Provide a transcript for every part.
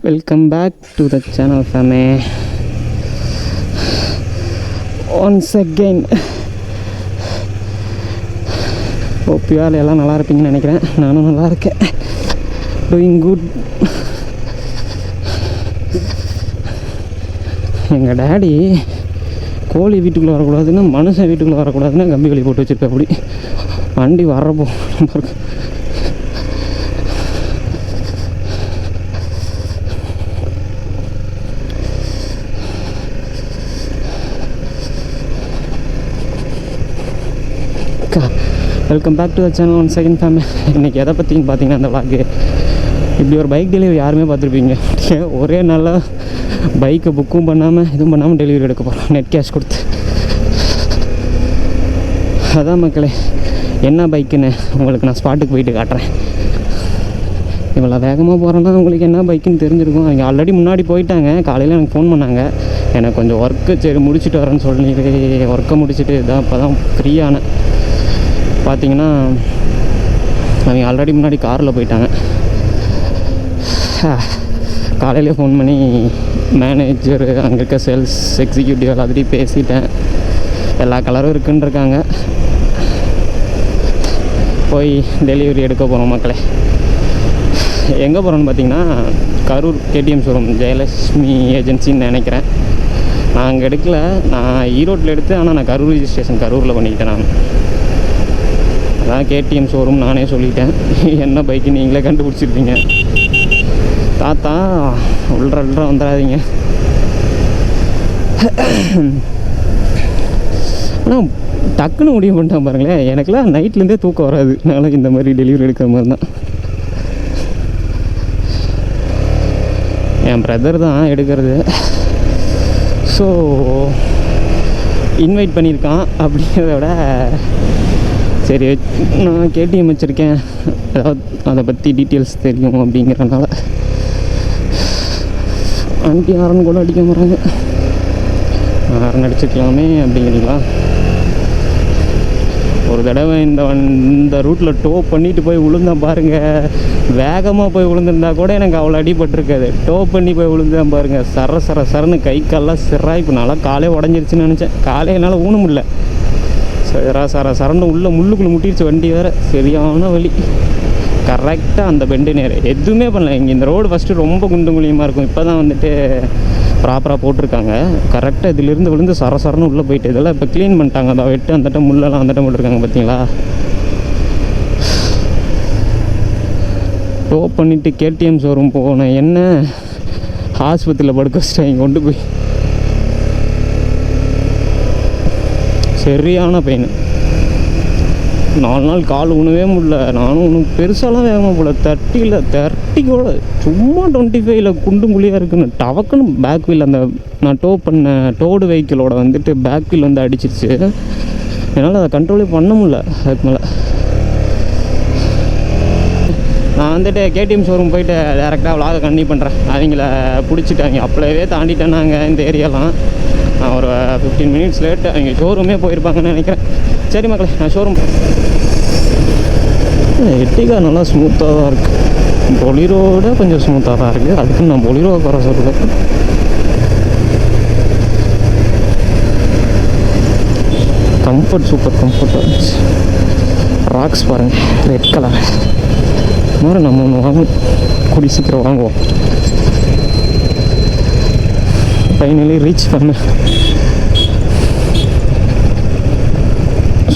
Welcome back to the channel family. Once again, hope you all எல்லாம் நல்லா இருப்பீங்கன்னு நினைக்கிறேன். நானும் நல்லா இருக்கேன். Doing good. எங்கள் டேடி கோழி வீட்டுக்குள்ளே வரக்கூடாதுன்னு மனுஷன் வீட்டுக்குள்ளே வரக்கூடாதுன்னு கம்பி வலி போட்டு வச்சுருக்கேன். அப்படி வண்டி வர்றப்போ welcome back to the channel one second family. இன்றைக்கி எதை பற்றின்னு பார்த்தீங்கன்னா, அந்த விளாக்கு இப்படி ஒரு பைக் டெலிவரி யாருமே பார்த்துருப்பீங்க. ஒரே நாளில் பைக்கை புக்கும் பண்ணாமல் எதுவும் பண்ணாமல் டெலிவரி எடுக்க போகிறோம், நெட் கேஷ் கொடுத்து. அதான் மக்களே, என்ன பைக்குன்னு உங்களுக்கு நான் ஸ்பாட்டுக்கு போயிட்டு காட்டுறேன். இவ்வளோ வேகமாக போகிறேன்னா உங்களுக்கு என்ன பைக்குன்னு தெரிஞ்சிருக்கும். அவங்க ஆல்ரெடி முன்னாடி போயிட்டாங்க. காலையில் எனக்கு ஃபோன் பண்ணாங்க, எனக்கு கொஞ்சம் ஒர்க்கு சரி முடிச்சுட்டு வரேன்னு சொல்லி ஒர்க்கை முடிச்சுட்டு இதான் இப்போ தான் ஃப்ரீயானேன். பார்த்தீங்கன்னா அவங்க ஆல்ரெடி முன்னாடி காரில் போயிட்டாங்க. காலையிலே ஃபோன் பண்ணி மேனேஜர் அங்கே இருக்க சேல்ஸ் எக்ஸிக்யூட்டிவ் எல்லாத்தையும் பேசிட்டேன். எல்லா கலரும் இருக்குன்னு இருக்காங்க. போய் டெலிவரி எடுக்க போகிறோம் மக்களே. எங்கே போகிறோன்னு பார்த்தீங்கன்னா, கரூர் கேடிஎம் ஷோரூம், ஜெயலட்சுமி ஏஜென்சின்னு நினைக்கிறேன். நான் அங்கே எடுக்கல, நான் ஈரோட்டில் எடுத்து, ஆனால் நான் கரூர் ரிஜிஸ்ட்ரேஷன் கரூரில் பண்ணிக்கிட்டேன். நான் அதான் கேடிஎம் ஷோரூம் நானே சொல்லிட்டேன். என்ன பைக்கு நீங்களே கண்டுபிடிச்சிருப்பீங்க. தாத்தா உள்ற வந்துடாதீங்க. ஆனால் டக்குன்னு முடிவு பண்ணிட்டான் பாருங்களேன். எனக்குலாம் நைட்லேருந்தே தூக்கம் வராது. நாளைக்கு இந்த மாதிரி டெலிவரி எடுக்கிற மாதிரி தான். என் பிரதர் தான் எடுக்கிறது. ஸோ இன்வைட் பண்ணியிருக்கான். அப்படிங்கிறத விட சரி, நான் கேடிஎம் வச்சுருக்கேன், ஏதாவது அதை பற்றி டீட்டெயில்ஸ் தெரியும் அப்படிங்கிறனால. ஆண்டி ஹாரன் கூட அடிக்க போகிறாங்க. ஹாரன் அடிச்சுக்கலாமே அப்படிங்கிறீங்களா? ஒரு தடவை இந்த ரூட்டில் டோ பண்ணிட்டு போய் விழுந்தேன் பாருங்கள். வேகமாக போய் விழுந்திருந்தா கூட எனக்கு அவ்வளோ அடிபட்டிருக்காது. டோ பண்ணி போய் விழுந்தேன் பாருங்கள். சரன்னு கை கால்லாம் சிராய்ப்பு. நல்லா காலே உடஞ்சிருச்சுன்னு நினச்சேன். காலே என்னால் ஊன முடியல. சரன்னு உள்ள முள்ளுக்குள்ளே முட்டிடுச்சு வண்டி வேறு. சரியான வலி. கரெக்டாக அந்த பெண்டு நேர் எதுவுமே பண்ணல. இங்கே இந்த ரோடு ஃபஸ்ட்டு ரொம்ப குண்டும் குழியமாக இருக்கும். இப்போ தான் வந்துட்டு ப்ராப்பராக போட்டிருக்காங்க. கரெக்டாக இதிலிருந்து விழுந்து சரன்னு உள்ளே போயிட்டு இதெல்லாம் இப்போ க்ளீன் பண்ணிட்டாங்க. அதை வெட்டு அந்த டைம் முள்ளெல்லாம் அந்த டைம் போட்டிருக்காங்க பார்த்தீங்களா. டோ பண்ணிவிட்டு கேடிஎம் ஷோரூம் போனேன். என்ன ஆஸ்பத்திரியில் படுக்க வச்சிட்டாங்க கொண்டு போய். சரியான பெயின். 4 நாள் கால் உணவே முடியல. நானும் ஒன்றும் பெருசாலாம் வேகமாக போகல. 30 கூட சும்மா 25ல் குண்டும் குழியாக இருக்குன்னு டவக்குன்னு பேக் வீல், அந்த நான் டோ பண்ண டோடு வெஹிக்கிளோட வந்துட்டு பேக் வீல் வந்து அடிச்சிருச்சு. என்னால் அதை கண்ட்ரோலே பண்ண முடியல. அதுக்கு மேலே நான் வந்துட்டு கேடிஎம் ஷோரூம் போயிட்டு டேரெக்டாக விலாக கண்டினியூ பண்ணுறேன். அவங்கள பிடிச்சிட்டாங்க. அப்போவே தாண்டிட்டேன் நாங்கள் இந்த ஏரியாலாம். நான் ஒரு 15 மினிட்ஸ் லேட்டு அவங்க ஷோரூமே போயிருப்பாங்கன்னு நினைக்கிறேன். சரி மக்களே, நான் ஷோரூம் எட்டிகா நல்லா ஸ்மூத்தாக தான் இருக்குது. பொலிரோட கொஞ்சம் ஸ்மூத்தாக தான் இருக்குது. அதுக்கு நான் பொலிரோ குறை சொல்லுவேன். கம்ஃபர்ட் சூப்பர் கம்ஃபர்ட்டாக இருந்துச்சு. ராக்ஸ் பாருங்கள், ரெட் கலர் மாதிரி நம்ம ஒன்று வாங்கணும். கூடி சீக்கிரம் வாங்குவோம். ஃபைனலி ரீச் பண்ண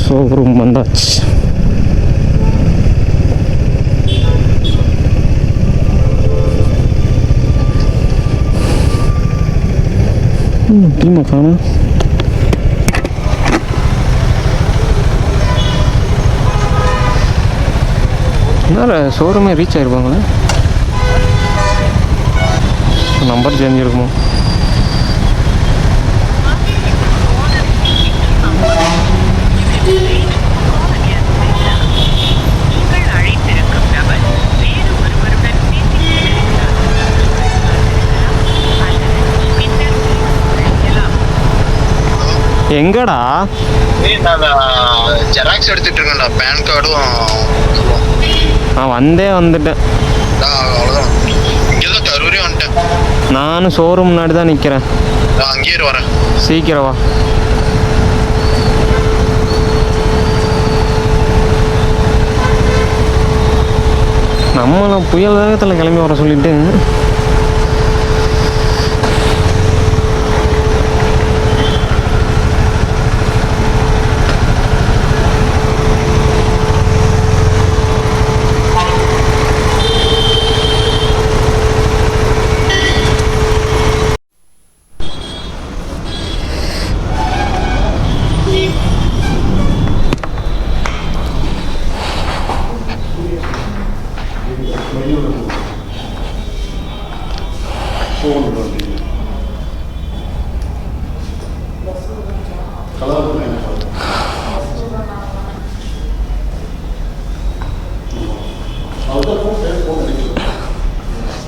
ஷோரூம் வந்தாச்சு. டீமா காணா. என்ன ஷோரூமே ரீச் ஆகிருப்பாங்களே. நம்பர் சேஞ்ச் இருக்குமோ. எங்கடா ஜெராக்ஸ் எடுத்துட்டு இருக்கேன்டா, பேன் கார்டும். நான் வந்துட்டேன். அவ்வளோதான். இங்கே தான் கரூரே வந்துட்டேன். நானும் ஷோரூம் முன்னாடி தான் நிற்கிறேன். நான் அங்கேயே வரேன். சீக்கிரம் வா. நம்மளும் புயல் வேகத்தில் கிளம்பி வர சொல்லிட்டு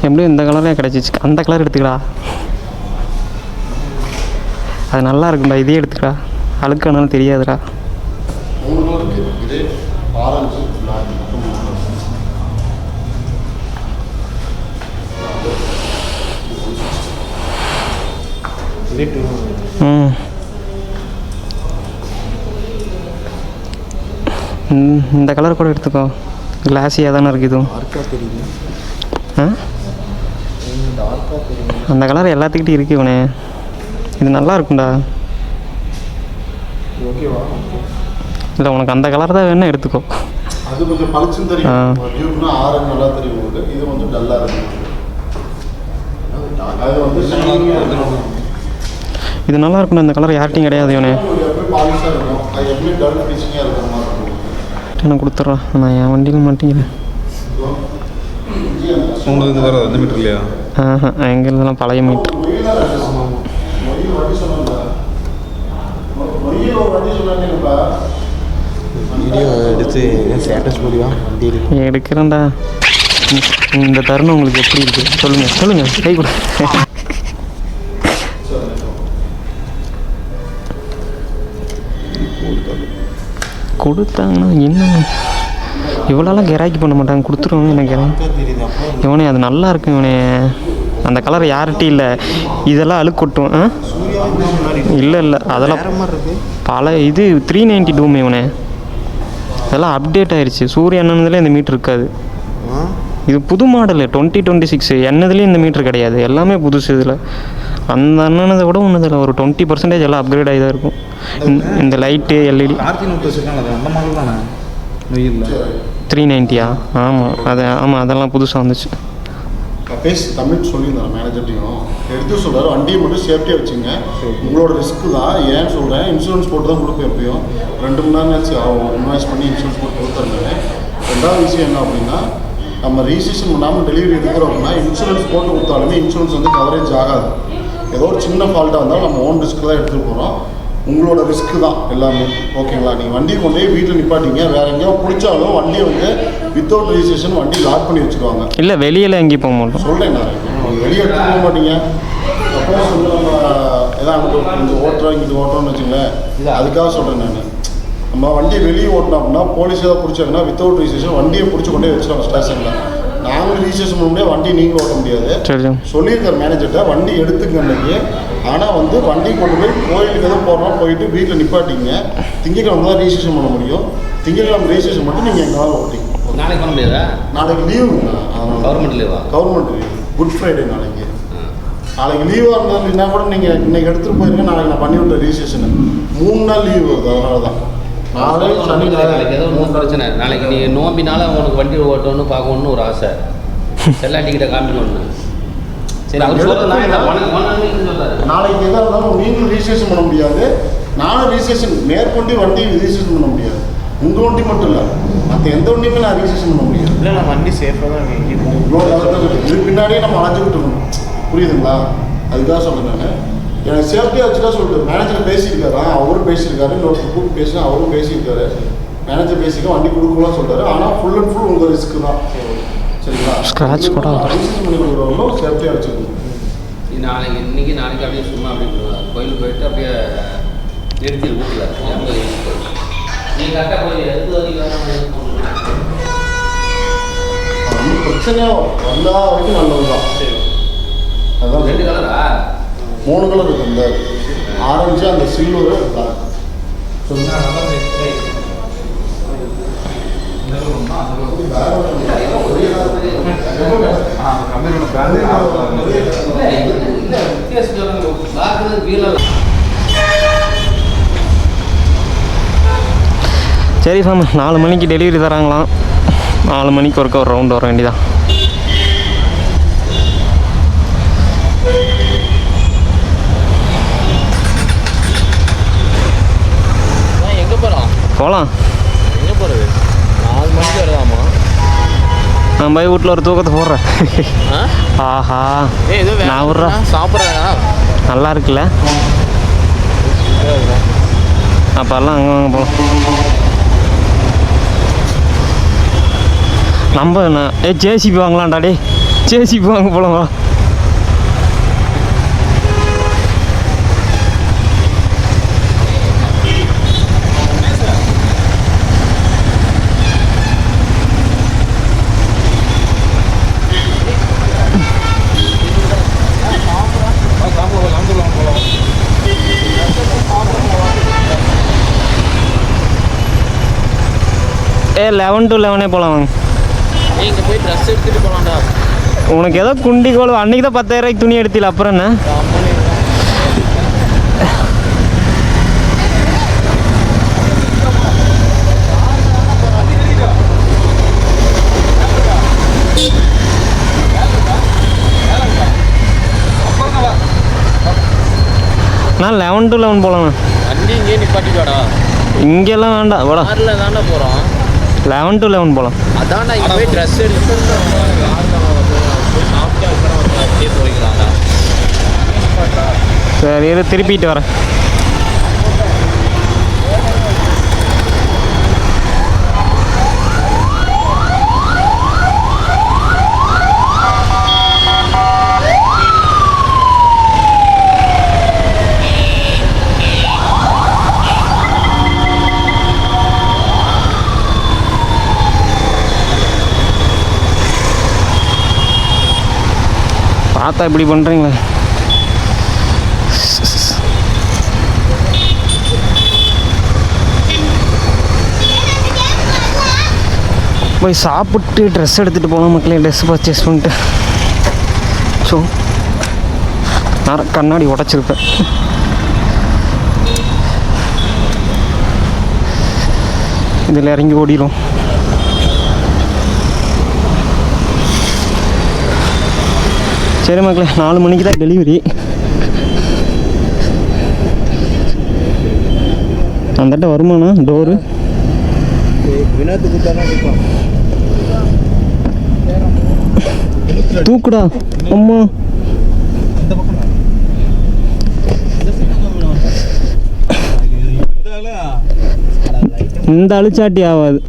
எப்படியும் இந்த கலரே கிடச்சிச்சு. அந்த கலர் எடுத்துக்கடா, அது நல்லா இருக்கும்டா. இதே எடுத்துக்கடா, அழுக்கானாலும் தெரியாதுடா. இந்த கலர் கூட எடுத்துக்கோ, கிளாஸியாக தானே இருக்குது இதுவும். அந்த கலர் எல்லாத்துக்கிட்டையும் இருக்கு இவனே. இது நல்லா இருக்கும்டா. இல்லை உனக்கு அந்த கலர் தான் வேணும் எடுத்துக்கோ. அது கொஞ்சம் பளிச்சுன்னு தெரியும். டியூப்னா ஆரஞ்சு நல்லா தெரியும் உங்களுக்கு. இது வந்து டல்லா இருக்கு. அது வந்து இது நல்லா இருக்கும்டா. இந்த கலர் யார்ட்டையும் கிடையாது இவனே. பாலிஷாக இருக்கும். அது எப்படி டல் ஃபினிஷிங்காக இருக்கிற மாதிரி இருக்கும். நான் கொடுத்துட்றேன். நான் என் வண்டியில் மாட்டேங்கிறேன். உங்களுக்கு இது வேறு எந்த மீட்டர் இல்லையா? எங்களுதெல்லாம் பழைய மீட்ரு. வீடியோ எடுத்து ஸ்டேட்டஸ் போடுவா எடுக்கிறேன்டா. இந்த தருணம் உங்களுக்கு எப்படி இருக்குது சொல்லுங்கள், சொல்லுங்கள். கை கொடு. கொடுத்தாங்கன்னா என்ன இவ்வளோலாம் கிராக்கி பண்ண மாட்டாங்க, கொடுத்துருவாங்க. எனக்கு இவனே அது நல்லா இருக்கும் இவனே. அந்த கலர் யார்கிட்டையும் இல்லை. இதெல்லாம் அழுக்கு கொட்டும். இல்லை இல்லை அதெல்லாம் பல இது 390 டூம் இவனே. இதெல்லாம் அப்டேட் ஆயிடுச்சு. சூரிய அண்ணனதுலேயே இந்த மீட்ரு இருக்காது. இது புது மாடலு 2026. என்னதுலேயும் இந்த மீட்ரு கிடையாது. எல்லாமே புதுசு. இதில் அந்த அண்ணனதை விட ஒன்றுதில் ஒரு 20% எல்லாம் அப்கிரேட் ஆகி தான் இருக்கும். இந்த லைட்டு எல்இடி 390. ஆமாம் அது ஆமாம் அதெல்லாம் புதுசாக வந்துச்சு. பேசி தமிழ் சொல்லியிருந்தேன் மேனேஜர்ட்டையும். எடுத்து சொல்கிறார் வண்டியை மட்டும் சேஃப்டியாக வச்சுங்க, உங்களோட ரிஸ்க்கு தான். ஏன்னு சொல்கிறேன், இன்சூரன்ஸ் போட்டு தான் கொடுப்பேன். எப்பயும் 2 மணி நேரம் ஆச்சு ஆகும் இன்வாய்ஸ் பண்ணி இன்சூரன்ஸ் போட்டு கொடுத்துருந்தேன். ரெண்டாவது விஷயம் என்ன அப்படின்னா, நம்ம ரிஜிஸ்ட்ரேஷன் பண்ணாமல் டெலிவரி எடுக்கிறோம் அப்படின்னா இன்சூரன்ஸ் போட்டு கொடுத்தாலுமே இன்சூரன்ஸ் வந்து கவரேஜ் ஆகாது. ஏதோ ஒரு சின்ன ஃபால்ட்டாக இருந்தாலும் நம்ம ஓன் ரிஸ்க்கு தான் எடுத்துகிட்டு போகிறோம். உங்களோட ரிஸ்க்கு தான் எல்லாமே. ஓகேங்களா? நீங்கள் வண்டியை கொண்டு போய் வீட்டில் நிப்பாட்டிங்க, வேறு எங்கேயோ பிடிச்சாலும் வண்டியை வந்து வித்தவுட் ரிஜிஸ்ட்ரேஷன் வண்டி லாக் பண்ணி வச்சுருவாங்க. இல்லை வெளியில் எங்கேயும் போக மாட்டோம். சொல்கிறேன் நான், வெளியே எடுத்து போக மாட்டீங்க. சப்போஸ் வந்து நம்ம எதாவது கொஞ்சம் ஓட்டுறோம் இங்கிட்டு ஓட்டுறோம்னு வச்சுங்களேன், அதுக்காக சொல்கிறேன் நான். நம்ம வண்டியை வெளியே ஓட்டினோம் அப்படின்னா போலீஸ் ஏதாவது பிடிச்சாங்கன்னா வித்தவுட் ரிஜிஸ்ட்ரேஷன் வண்டியை பிடிச்சி கொண்டே வச்சுருவாங்க ஸ்டேஷனில். நாங்களும் ரிஜிஸ்ட்ரேஷன் பண்ண முடியாது, வண்டி நீங்களும் ஓட்ட முடியாது. சொல்லியிருக்கார் மேனேஜர்கிட்ட, வண்டி எடுத்துக்க அன்றைக்கி. ஆனால் வந்து வண்டி கொண்டு போய் கோயிலுக்கு எதுவும் போகிறோம் போயிட்டு வீட்டில் நிப்பாட்டிங்க. திங்கக்கிழமை தான் ரிஜிஸ்ட்ரேஷன் பண்ண முடியும். திங்கக்கிழமை ரிஜிஸ்ட்ரேஷன் மட்டும் நீங்கள் எங்களால் ஓட்டிங்க. நாளைக்கு பண்ண முடியாதா? நாளைக்கு லீவுங்க. கவர்மெண்ட் லீவா? Government leave. குட் ஃப்ரைடே நாளைக்கு. நாளைக்கு லீவாக இருந்தாலும்னா கூட நீங்கள் இன்றைக்கி எடுத்துகிட்டு போயிருங்க. நாளைக்கு நான் பண்ணி விட்டேன் ரிஜிஸ்ட்ரேஷனு. 3 நாள் லீவு வருது. அதனால தான் நாளைக்கு நாளைக்கு ஏதோ ஒன்றும் பிரச்சனை. நாளைக்கு நீ நோம்பினால உனக்கு வண்டி ஓட்டணும்னு பார்க்கணுன்னு ஒரு ஆசை. எல்லா டிக்கெட்டை காமிக்கணும்னு. சரி அவர் சொல்கிறது நாளைக்கு எதாக இருந்தாலும் நீங்களும் ரிஜிஸ்ட்ரேஷன் பண்ண முடியாது, நானும் ரிஜிஸ்ட்ரேஷன் மேற்கொண்டு வண்டி ரிஜிஸ்ட்ரேஷன் பண்ண முடியாது. உங்கள் வண்டி மட்டும் இல்லை, மற்ற எந்த வண்டியுமே நான் ரிஜிஸ்ட்ரேஷன் பண்ண முடியாது. இல்லை நான் வண்டி சேஃபாக தான் இவ்வளோ காலத்தில் இது பின்னாடியே நம்ம அழைச்சிக்கிட்டு இருக்கணும். புரியுதுங்களா? அதுக்காக சொல்கிறேன் நான். எனக்கு சேஃப்டியாக வச்சுட்டா சொல்லிட்டு மேனேஜர் பேசியிருக்காரா, அவரும் பேசியிருக்காரு, இன்னொரு கூப்பிட்டு பேசினா அவரும் பேசியிருக்காரு. மேனேஜர் பேசிக்க வண்டி கொடுக்கலாம் சொல்கிறாரு. ஆனால் ஃபுல் அண்ட் ஃபுல் உங்கள் ரிஸ்க்கு தான். சரிங்களா? ஸ்க்ராட்ச் கூட ரிஜிஸ்ட்ரேஷன் பண்ணி கொடுக்குறவங்களும் சேஃப்டியாக வச்சுக்கணும். நாளைக்கு அப்படியே சும்மா அப்படியே கோயிலுக்கு போயிட்டு அப்படியே நிறுத்தி வீட்டில் நீங்கள் கரெக்டாக போய் எடுத்து பிரச்சனையாக வந்தால் வரைக்கும் நல்லது தான். அதான் 2 கலரா? 3 கலர் இருக்குது. இந்த ஆரஞ்சு, அந்த சில்வரு, அதுதான். சரி சாமி, 4 மணிக்கு டெலிவரி தராங்களாம். 4 மணிக்கு ஒருக்க ஒரு ரவுண்ட் வர வேண்டியதான். எங்கே போகிறோம்? போகலாம். எங்கே போகிறது? 4 மணிக்கு வருதாமா? நான் போய் வீட்டில் ஒரு தூக்கத்தை போடுறேன். ஆஹா, நான் விட்றேன். சாப்பிட்றேன். நல்லா இருக்குல்ல? அப்போல்லாம் அங்கே வாங்க போகலாம். நம்ம என்ன ஜேசிபி வாங்கலாம்டா. டே ஜேசிபி வாங்க போகலாமா? ஏ 11 to 11 போகலாம் வாங்க. இங்கே போய் ட்ரெஸ் எடுத்துகிட்டு போகலாம்டா. உனக்கு ஏதோ குண்டி கோல் அன்றைக்கி தான் 10,000 ரூபாய்க்கு துணி எடுத்தில. அப்புறம் என்ன? நான் 11 to 11 போகலாண்ணா. வண்டி இங்கே நிப்பாட்டிட்டாடா. இங்கெல்லாம் வேண்டாம். போடா, காரில் தாண்டா போகிறோம். 11 to 11 போகலாம். அதான்டா இங்கே போய் ட்ரெஸ் எடுத்து சாப்பிட்டு அப்புறம் அப்படியே போய்க்கலாம்டா. சரி, இரு, திருப்பிட்டு வரேன். பார்த்தா இப்படி பண்ணுறீங்களே. போய் சாப்பிட்டு ட்ரெஸ் எடுத்துகிட்டு போகலாம் மக்களே. ட்ரெஸ் பர்ச்சேஸ் பண்ணிட்டு ஸோ நான் கண்ணாடி உடச்சிருப்பேன். இதில் இறங்கி ஓடிடும். சரி மக்களே, 4 மணிக்கு தான் டெலிவரி. அந்தட்ட வருமானா டோரு தூக்குடா அம்மா. இந்த அழிச்சாட்டி ஆகாது.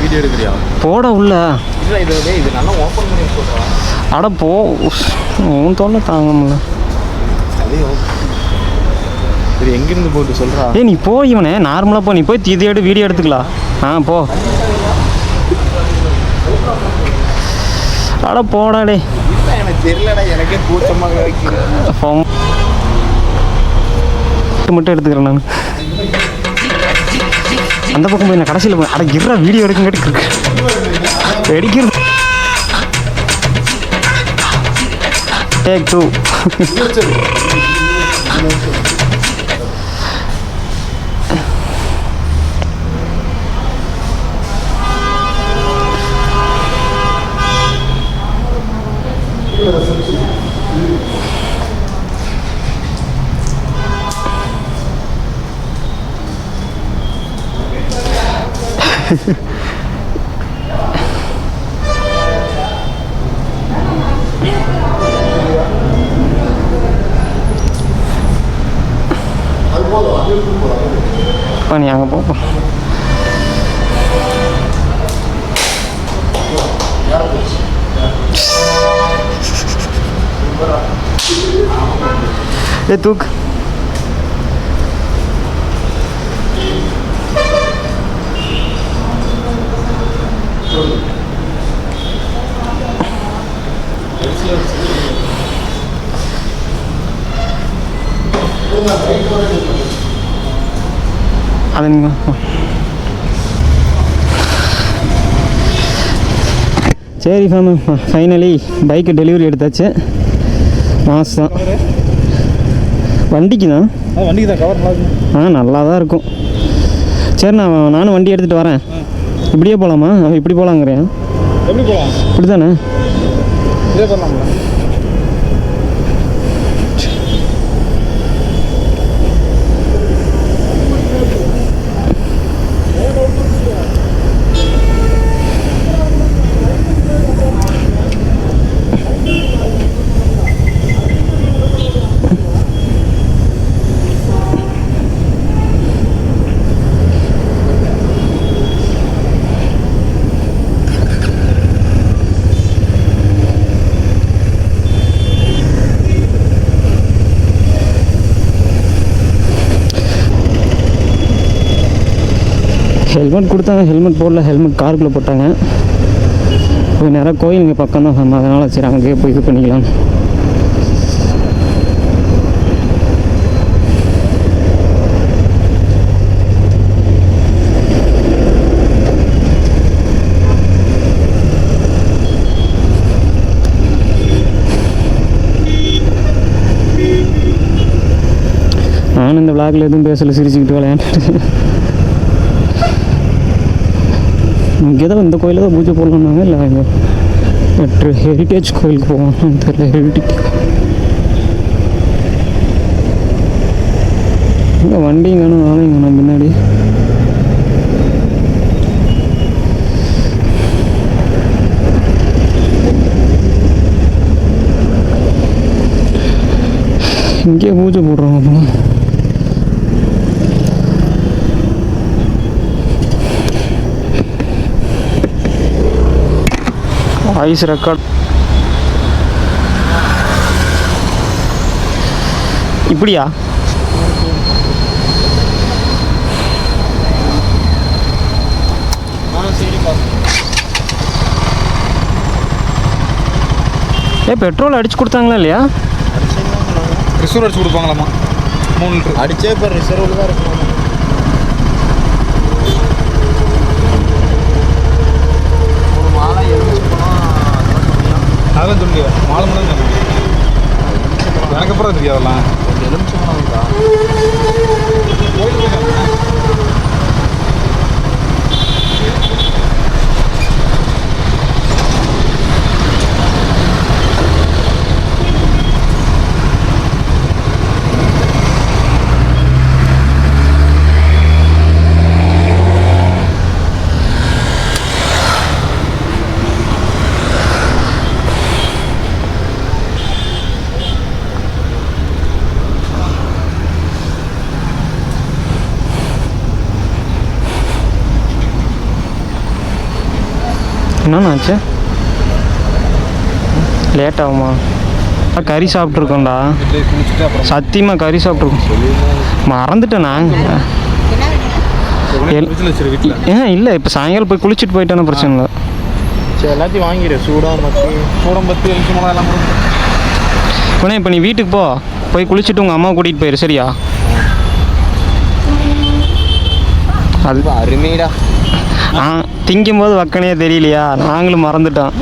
வீடியோ எடுக்கிறியா? போட உள்ள இது நல்லா ஓப்பன் பண்ணி சொல்கிறேன். அட போ, உன் தொல்லை தாங்க முடியல. சரி, எங்கேருந்து போட்டு சொல்கிறா? ஏய் நீ போ, இவனே நார்மலாக போ. நீ போய் இதையோடு வீடியோ எடுத்துக்கலாம். போ. அட போடாடே. எனக்கு தெரியலடா, எனக்கே கூச்சமாக வைக்கிறேன். மட்டும் எடுத்துக்கிறேன் நான். அந்த பக்கம் போய் நான் கடைசியில் போய் அட இருறா வீடியோ எடுக்குங்காட்டி வெடிக்கிறது. Take 2. நீ அங்கே போப்பா. ஏ தூக்கு. அது நீங்கள் சரி ஃபேமு, ஃபைனலி பைக்கு டெலிவரி எடுத்தாச்சு. மாதம் வண்டிக்கு தான். வண்டிக்கு தான் கவர் நல்லா தான் இருக்கும். சரி நானும் வண்டி எடுத்துகிட்டு வரேன். இப்படியே போகலாமா? அவன் இப்படி போகலாங்கிறேன். எப்படி போகலாம்? இப்படி தானே? இதே போகலாம்ல. ஹெல்மெட் கொடுத்தாங்க, ஹெல்மெட் போடல. ஹெல்மெட் காருக்குள்ளே போட்டாங்க. கொஞ்சம் நேரம் கோயில் இங்கே பக்கம் தான் ஃபேம், அதனால் சரி அங்கேயே போய் இது பண்ணிக்கலாம். நானும் இந்த விளாகில் எதுவும் பேசலை, சிரிச்சுக்கிட்டு விளையாண்டுட்டு. இங்கே தான் இந்த கோயிலில் தான் பூஜை போடலான்னாங்க. இல்லை இங்கே ஹெரிட்டேஜ் கோயிலுக்கு போகணும்னு தெரியல. ஹெரிட்டேஜ் இங்கே வண்டியும் வேணும், ஆளையும் வேணும் முன்னாடி. இங்கே பூஜை போடுறாங்க அப்போ. வாய்ஸ் ரெக்கார்ட் இப்படியா? பெட்ரோல் அடிச்சு கொடுத்தாங்களா இல்லையா? ரிசர்வ் அடிச்சு கொடுப்பாங்களாமா. 3 லிட்டர் அடிச்சே இப்போ ரிசர்வில் தான் இருக்கும். அதெல்லாம் சொல்லியா மாலை மணி எனக்கு அப்புறம் தெரியாதெல்லாம். என்னன்னாச்சு? லேட் ஆகுமா? கறி சாப்பிட்ருக்கோண்டா, சத்தியமாக கறி சாப்பிட்ருக்கோம். மறந்துட்டேன் நான். இல்லை இப்போ சாயங்காலம் போய் குளிச்சுட்டு போயிட்டேன்னா பிரச்சனை இல்லை. சரி எல்லாத்தையும் வாங்கிடு. சூடம்பத்தி எலுச்சி மிளகா எல்லாம் இப்போ இப்போ நீ வீட்டுக்கு போய் குளிச்சுட்டு உங்கள் அம்மா கூட்டிகிட்டு போயிரு. சரியா? அது அருமைடா. திங்கும்போது வக்கனையே தெரியலையா? நாங்களும் மறந்துட்டோம்.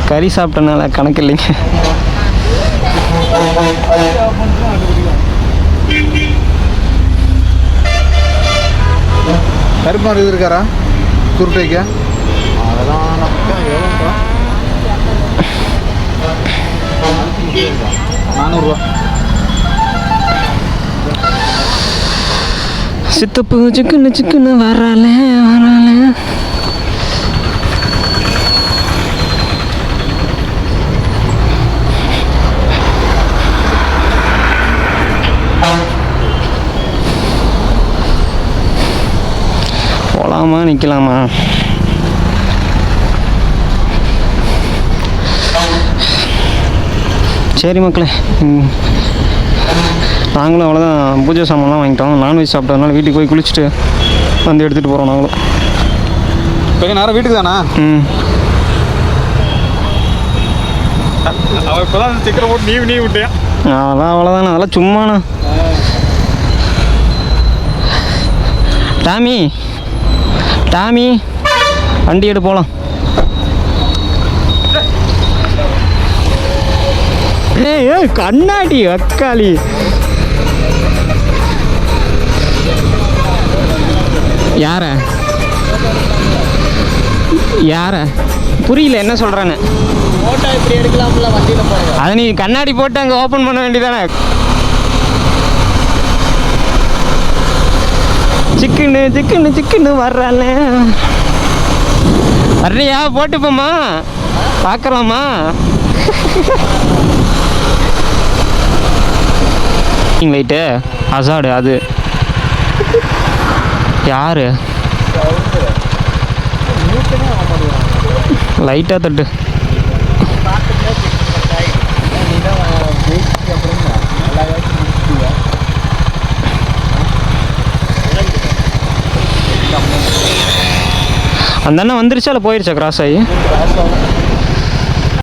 கறி சாப்பிட்டனால கணக்கு இல்லைங்க. கருப்பாடு இது இருக்காரா துருட்டைக்க? அதெல்லாம் 400 ரூபா. சித்தப்பு சிக்கன்னு வரால. போகலாமா நிற்கலாமா? சரி மக்களே, நாங்களும் அவ்வளோதான் பூஜை சாமான்லாம் வாங்கிட்டோம். நான்வெஜ் சாப்பிட்டதுனால வீட்டுக்கு போய் குளிச்சுட்டு வந்து எடுத்துகிட்டு போகிறோம் நாங்களும். கொஞ்சம் நேரம் வீட்டுக்கு தானா? அவன் இப்போ தான் சீக்கிரம் போட்டு நீ விட்டியா? அவ்வளோதானே, அதெல்லாம் சும்மாண்ணா. டாமி வண்டி எடு போகலாம். ஏய் கண்ணாடி அக்காளி. யார புரியல என்ன சொல்கிறேன்னு. ஃபோட்டோ இப்படி எடுக்கலாம்ல வண்டியில் போய். அதை நீ கண்ணாடி போட்டு அங்கே ஓப்பன் பண்ண வேண்டியதானே. சிக்கன்னு வர்றால வர்றியா? போட்டுப்போம்மா, பார்க்கலாமா? லைட்டு அசாடு அது யாரு? லைட்டாக தட்டு. அந்த அண்ணன் வந்துருச்சா இல்லை போயிடுச்சா கிராஸ் ஆகி?